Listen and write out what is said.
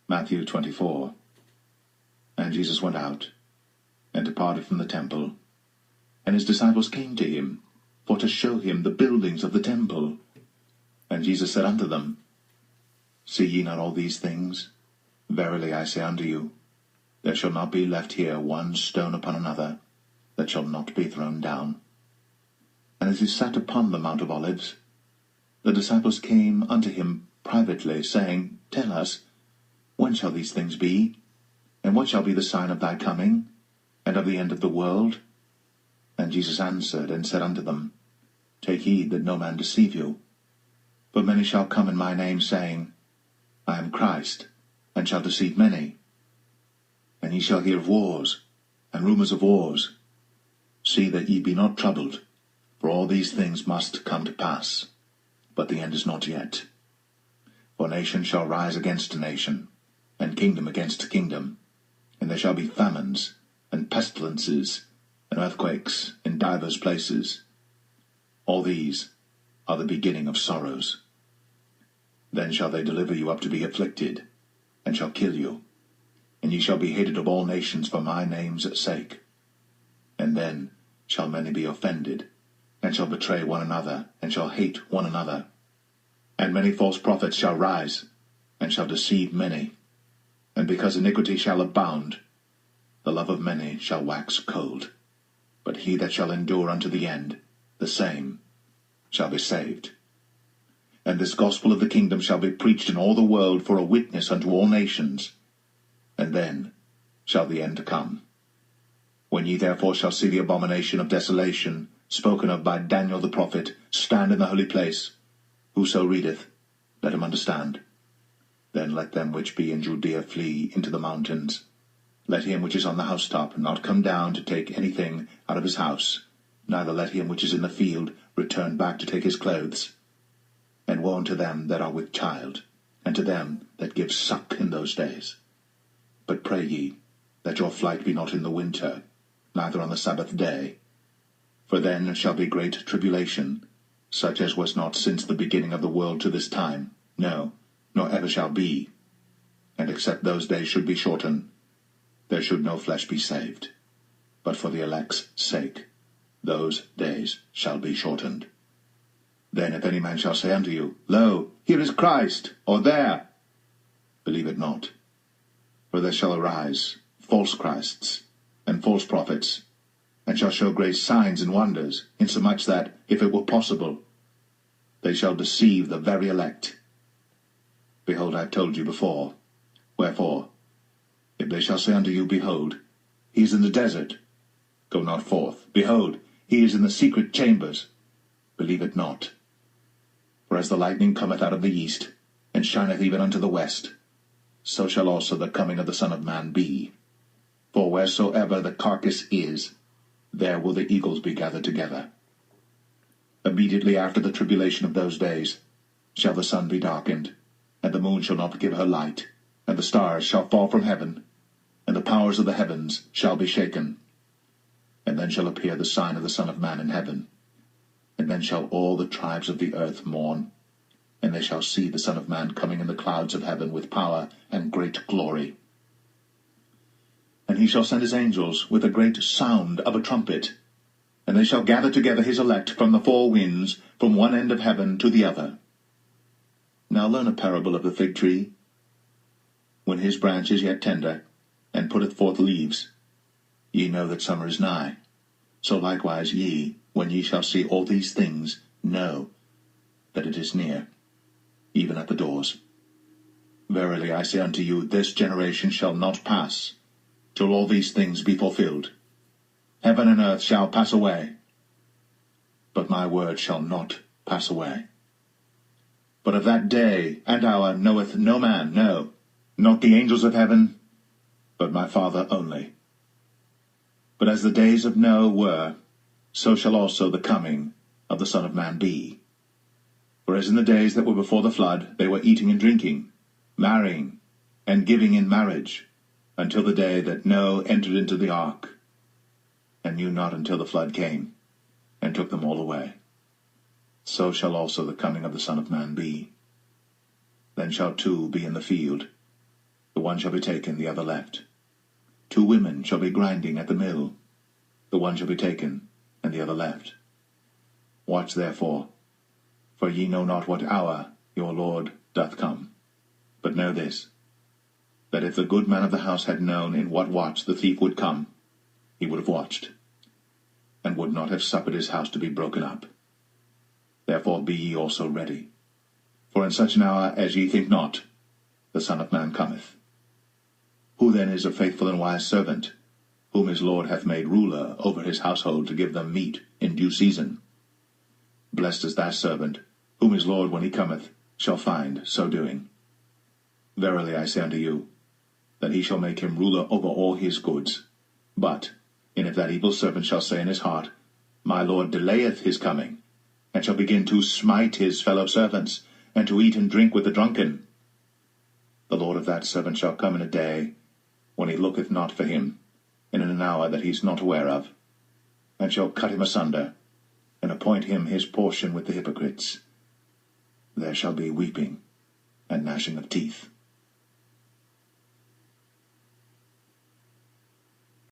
Matthew 24. And Jesus went out, and departed from the temple. And his disciples came to him, for to show him the buildings of the temple. And Jesus said unto them, See ye not all these things? Verily I say unto you, there shall not be left here one stone upon another, that shall not be thrown down. And as he sat upon the Mount of Olives, the disciples came unto him privately, saying, Tell us, when shall these things be? And what shall be the sign of thy coming, and of the end of the world? And Jesus answered and said unto them, Take heed that no man deceive you. For many shall come in my name, saying, I am Christ, and shall deceive many. And ye shall hear of wars, and rumours of wars. See that ye be not troubled, for all these things must come to pass, but the end is not yet. For nation shall rise against nation, and kingdom against kingdom, and there shall be famines, and pestilences, and earthquakes in divers places. All these are the beginning of sorrows. Then shall they deliver you up to be afflicted, and shall kill you, and ye shall be hated of all nations for my name's sake. And then shall many be offended, and shall betray one another, and shall hate one another. And many false prophets shall rise, and shall deceive many. And because iniquity shall abound, the love of many shall wax cold. But he that shall endure unto the end, the same shall be saved. And this gospel of the kingdom shall be preached in all the world for a witness unto all nations, and then shall the end come. When ye therefore shall see the abomination of desolation, spoken of by Daniel the prophet, stand in the holy place, whoso readeth, let him understand. Then let them which be in Judea flee into the mountains. Let him which is on the housetop not come down to take anything out of his house, neither let him which is in the field return back to take his clothes. And woe unto them that are with child, and to them that give suck in those days. But pray ye, that your flight be not in the winter, neither on the Sabbath day. For then shall be great tribulation, such as was not since the beginning of the world to this time, no, nor ever shall be. And except those days should be shortened, there should no flesh be saved. But for the elect's sake, those days shall be shortened. Then if any man shall say unto you, Lo, here is Christ, or there, believe it not. For there shall arise false Christs, and false prophets, and shall show great signs and wonders, insomuch that, if it were possible, they shall deceive the very elect. Behold, I have told you before. Wherefore, if they shall say unto you, Behold, he is in the desert, go not forth. Behold, he is in the secret chambers, believe it not. For as the lightning cometh out of the east, and shineth even unto the west, so shall also the coming of the Son of Man be. For wheresoever the carcass is, there will the eagles be gathered together. Immediately after the tribulation of those days shall the sun be darkened, and the moon shall not give her light, and the stars shall fall from heaven, and the powers of the heavens shall be shaken. And then shall appear the sign of the Son of Man in heaven. And then shall all the tribes of the earth mourn, and they shall see the Son of Man coming in the clouds of heaven with power and great glory. And he shall send his angels with a great sound of a trumpet, and they shall gather together his elect from the four winds, from one end of heaven to the other. Now learn a parable of the fig tree. When his branch is yet tender, and putteth forth leaves, ye know that summer is nigh. So likewise ye, when ye shall see all these things, know that it is near, even at the doors. Verily I say unto you, this generation shall not pass, till all these things be fulfilled. Heaven and earth shall pass away, but my word shall not pass away. But of that day and hour knoweth no man, no, not the angels of heaven, but my Father only. But as the days of Noah were, so shall also the coming of the Son of Man be. For as in the days that were before the flood, they were eating and drinking, marrying, and giving in marriage, until the day that Noah entered into the ark, and knew not until the flood came, and took them all away. So shall also the coming of the Son of Man be. Then shall two be in the field, the one shall be taken, the other left. 2 women shall be grinding at the mill, the one shall be taken, and the other left. Watch therefore, for ye know not what hour your Lord doth come. But know this, that if the good man of the house had known in what watch the thief would come, he would have watched, and would not have suffered his house to be broken up. Therefore be ye also ready, for in such an hour as ye think not, the Son of Man cometh. Who then is a faithful and wise servant, whom his Lord hath made ruler over his household to give them meat in due season? Blessed is that servant, whom his Lord, when he cometh, shall find so doing. Verily I say unto you, that he shall make him ruler over all his goods. But, and if that evil servant shall say in his heart, My Lord delayeth his coming, and shall begin to smite his fellow servants, and to eat and drink with the drunken, the Lord of that servant shall come in a day when he looketh not for him, and in an hour that he is not aware of, and shall cut him asunder, and appoint him his portion with the hypocrites. There shall be weeping and gnashing of teeth.